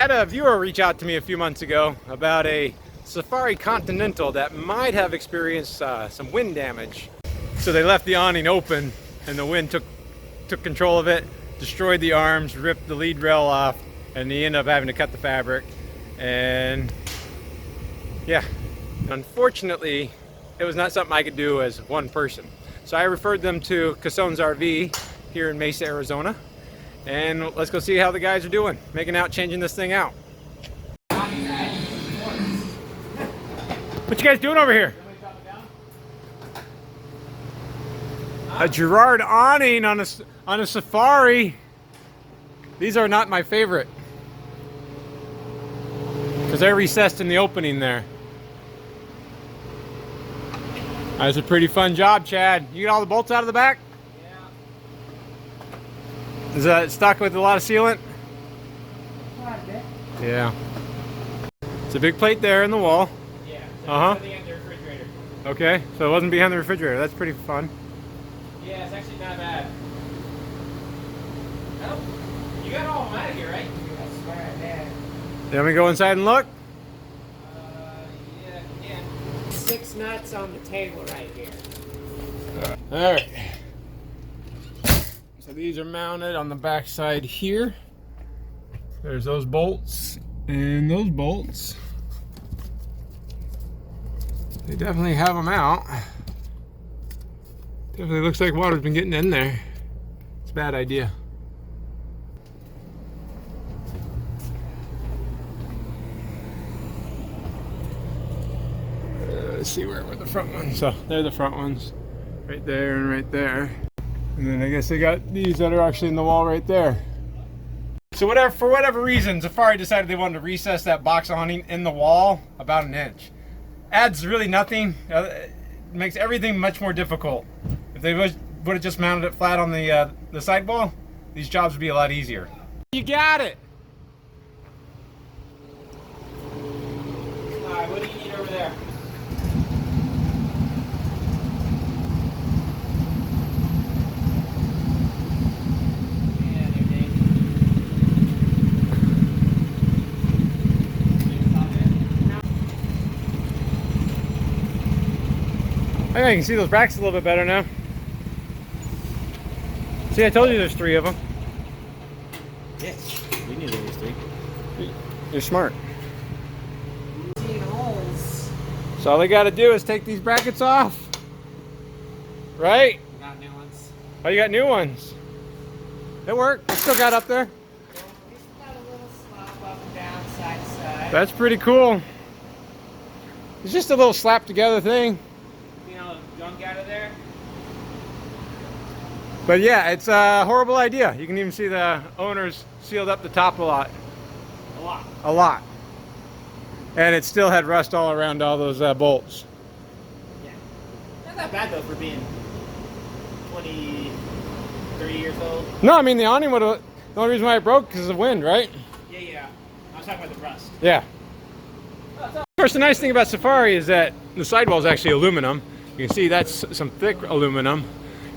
I had a viewer reach out to me a few months ago about a Safari Continental that might have experienced some wind damage. So they left the awning open and the wind took control of it, destroyed the arms, ripped the lead rail off, and they ended up having to cut the fabric. And yeah, unfortunately, it was not something I could do as one person. So I referred them to Cassone's RV here in Mesa, Arizona. And let's go see how the guys are doing, making out, changing this thing out. What you guys doing over here? A Girard awning on a Safari. These are not my favorite because they're recessed in the opening there. That's a pretty fun job, Chad. You get all the bolts out of the back? Is that stuck with a lot of sealant? Quite a bit. Yeah. It's a big plate there in the wall. Yeah. Uh-huh. Behind the refrigerator. Okay, so it wasn't behind the refrigerator. That's pretty fun. Yeah, it's actually not bad. Oh, you got all of them out of here, right? That's right, yeah. You want me to go inside and look? Yeah. 6 nuts on the table right here. All right. So these are mounted on the back side here. There's those bolts and those bolts. They definitely have them out. Definitely looks like water's been getting in there. It's a bad idea. Let's see where were the front ones. So they're the front ones. Right there and right there. And then I guess they got these that are actually in the wall right there. So for whatever reason, Safari decided they wanted to recess that box awning in the wall about 1 inch. Adds really nothing. It makes everything much more difficult. If they would have just mounted it flat on the sidewall, these jobs would be a lot easier. You got it! Alright, what do you need over there? I think I can see those brackets a little bit better now. See, I told you there's 3 of them. Yeah, we knew there was 3. You're smart. Holes. So all they got to do is take these brackets off. Right? Got new ones. Oh, you got new ones. It worked. It still got up there. Yeah, we just got a little slop up and down, side to side. That's pretty cool. It's just a little slap together thing. Junk out of there. But yeah, it's a horrible idea. You can even see the owners sealed up the top a lot. A lot. And it still had rust all around all those bolts. Yeah. Not that bad though for being 20, 30 years old. No, I mean the awning would have. The only reason why it broke because of the wind, right? Yeah. I was talking about the rust. Yeah. Of course, the nice thing about Safari is that the sidewall is actually aluminum. You can see that's some thick aluminum.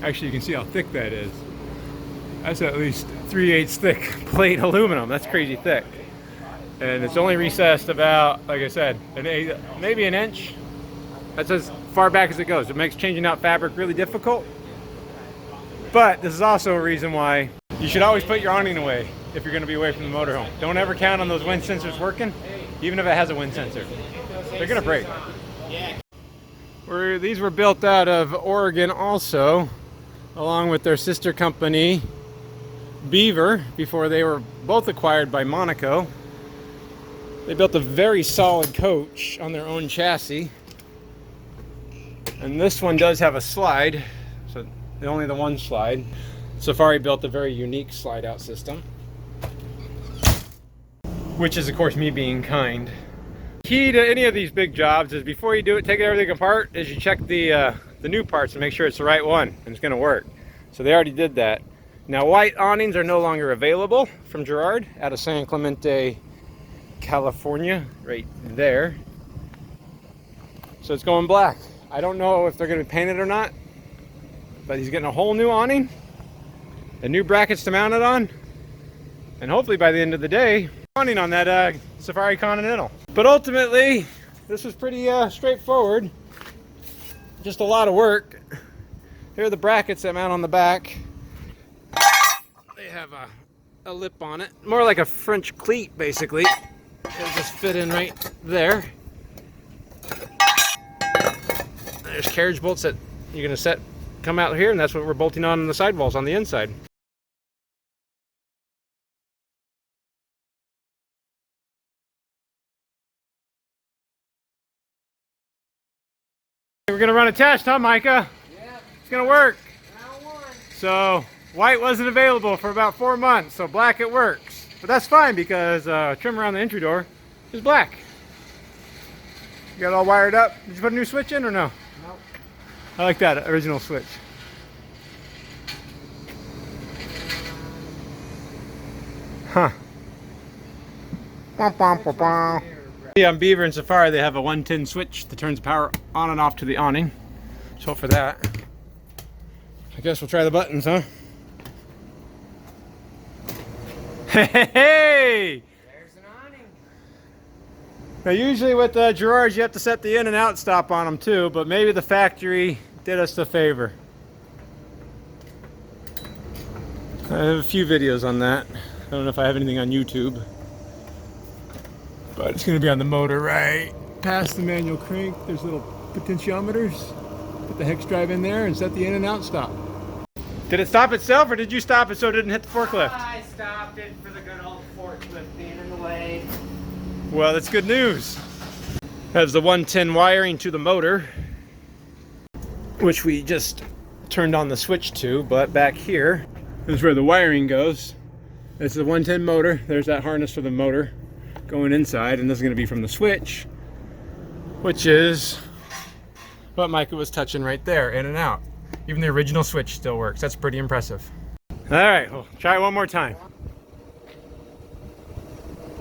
Actually, you can see how thick that is. That's at least 3/8 thick plate aluminum. That's crazy thick. And it's only recessed about, like I said, maybe 1 inch. That's as far back as it goes. It makes changing out fabric really difficult. But this is also a reason why you should always put your awning away if you're going to be away from the motorhome. Don't ever count on those wind sensors working, even if it has a wind sensor. They're going to break. These were built out of Oregon also, along with their sister company, Beaver, before they were both acquired by Monaco. They built a very solid coach on their own chassis. And this one does have a slide, so only the one slide. Safari built a very unique slide out system, which is of course me being kind. Key to any of these big jobs is before you do it, take everything apart, is you check the new parts and make sure it's the right one and it's going to work. So they already did that. Now white awnings are no longer available from Girard out of San Clemente, California, right there. So it's going black. I don't know if they're going to paint it or not, but he's getting a whole new awning, the new brackets to mount it on, and hopefully by the end of the day awning on that Safari Continental. But ultimately, this was pretty straightforward. Just a lot of work. Here are the brackets that mount on the back. They have a lip on it, more like a French cleat basically. It'll just fit in right there. There's carriage bolts that you're gonna set come out here, and that's what we're bolting on the sidewalls on the inside. We're gonna run a test, huh, Micah? Yeah. It's gonna work. Round one. So white wasn't available for about 4 months, so black it works. But that's fine because trim around the entry door is black. You got it all wired up. Did you put a new switch in or no? Nope. I like that original switch. Huh. Yeah, on Beaver and Safari they have a 110 switch that turns the power on and off to the awning. So for that, I guess we'll try the buttons, huh? Hey! There's an awning. Now usually with Girards you have to set the in and out stop on them too, but maybe the factory did us the favor. I have a few videos on that. I don't know if I have anything on YouTube. But it's going to be on the motor right past the manual crank. There's little potentiometers. Put the hex drive in there and set the in and out stop. Did it stop itself or did you stop it so it didn't hit the forklift? I stopped it for the good old forklift being in the way. Well, that's good news. That's the 110 wiring to the motor, which we just turned on the switch to, but back here is where the wiring goes. It's the 110 motor. There's that harness for the motor going inside, and this is going to be from the switch, which is what Micah was touching right there, in and out. Even the original switch still works. That's pretty impressive. All right, we'll try it one more time.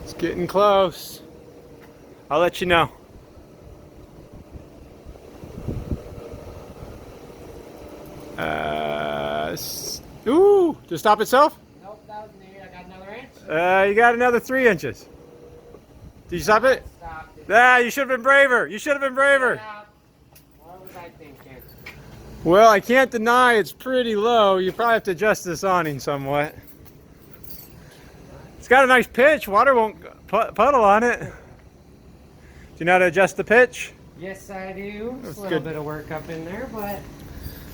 It's getting close. I'll let you know. Ooh, did it stop itself? Nope, that was neat. I got another inch. You got another 3 inches. Did you stop it? Stopped it. Ah, you should have been braver. You should have been braver. Yeah. What was I thinking? Well, I can't deny it's pretty low. You probably have to adjust this awning somewhat. It's got a nice pitch. Water won't puddle on it. Do you know how to adjust the pitch? Yes, I do. That's Just a little good. bit of work up in there, but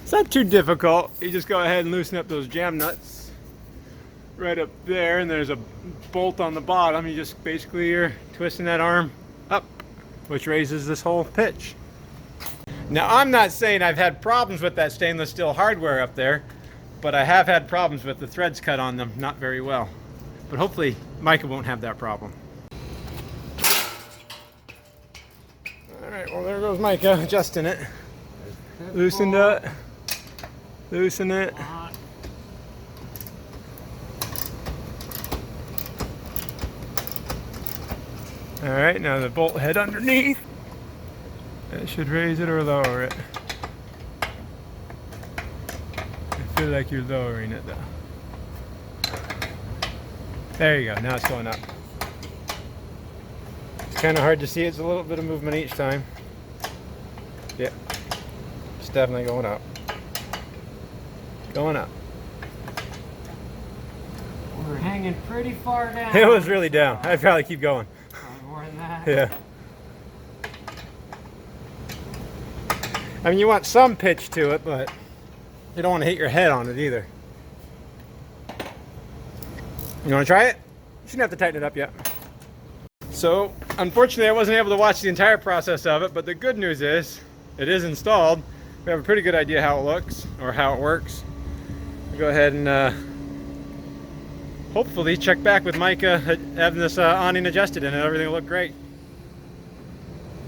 It's not too difficult. You just go ahead and loosen up those jam nuts right up there, and there's a bolt on the bottom. You just basically are twisting that arm up, which raises this whole pitch. Now, I'm not saying I've had problems with that stainless steel hardware up there, but I have had problems with the threads cut on them not very well. But hopefully Micah won't have that problem. All right, well there goes Micah adjusting it. Loosened it. Loosen it. All right, now the bolt head underneath. That should raise it or lower it. I feel like you're lowering it though. There you go, now it's going up. It's kind of hard to see, it's a little bit of movement each time. Yep, it's definitely going up. Going up. we're hanging pretty far down. It was really down. I'd probably keep going. Probably more than that. Yeah. I mean, you want some pitch to it, but you don't want to hit your head on it either. You want to try it? You shouldn't have to tighten it up yet. So, unfortunately, I wasn't able to watch the entire process of it, but the good news is, it is installed. We have a pretty good idea how it looks, or how it works. We'll go ahead and hopefully check back with Micah having this awning adjusted and everything will look great.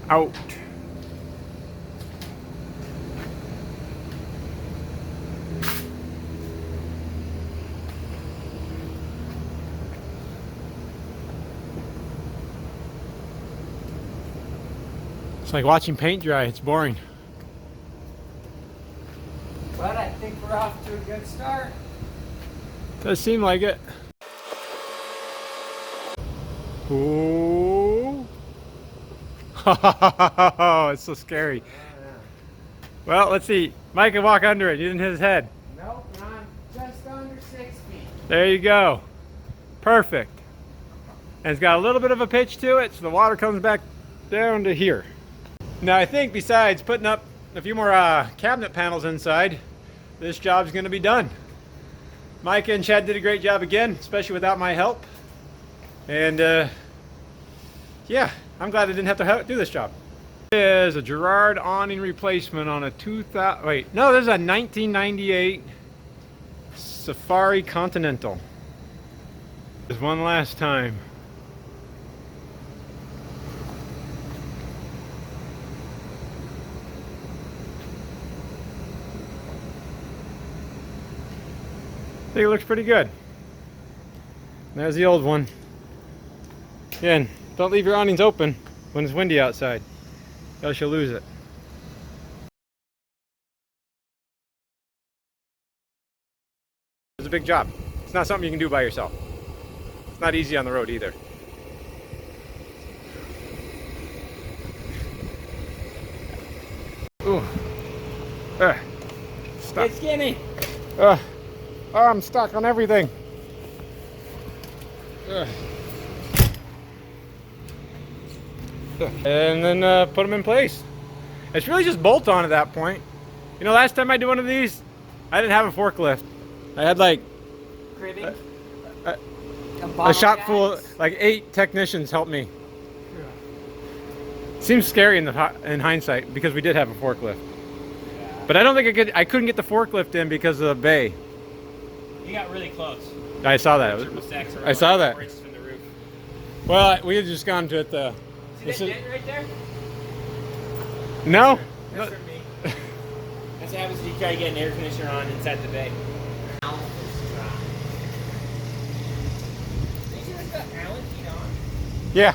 Out. It's like watching paint dry, it's boring. But I think we're off to a good start. Does seem like it. Ooh. Oh, it's so scary. Well, let's see. Mike can walk under it. You didn't hit his head. Nope, I'm just under 6 feet. There you go. Perfect. And it's got a little bit of a pitch to it, so the water comes back down to here. Now I think besides putting up a few more cabinet panels inside, this job's going to be done. Mike and Chad did a great job again, especially without my help. And yeah, I'm glad I didn't have to do this job. This is a Girard awning replacement on a 2000. Wait, no, this is a 1998 Safari Continental. There's one last time. I think it looks pretty good. There's the old one. Again, don't leave your awnings open when it's windy outside, else you'll lose it. It's a big job. It's not something you can do by yourself. It's not easy on the road either. Ooh. Stuck. Get skinny. Oh, I'm stuck on everything. And then put them in place. It's really just bolt on at that point. You know, last time I did one of these, I didn't have a forklift. I had like Cribbing. a shop full, like 8 technicians helped me. Seems scary in hindsight because we did have a forklift. Yeah. But I don't think I couldn't get the forklift in because of the bay. You got really close. I saw that. I saw that. From the roof. Well, we had just gone to it. See that dent right there? No. That's from me. That's what happens if you try to get an air conditioner on inside the bay. Yeah.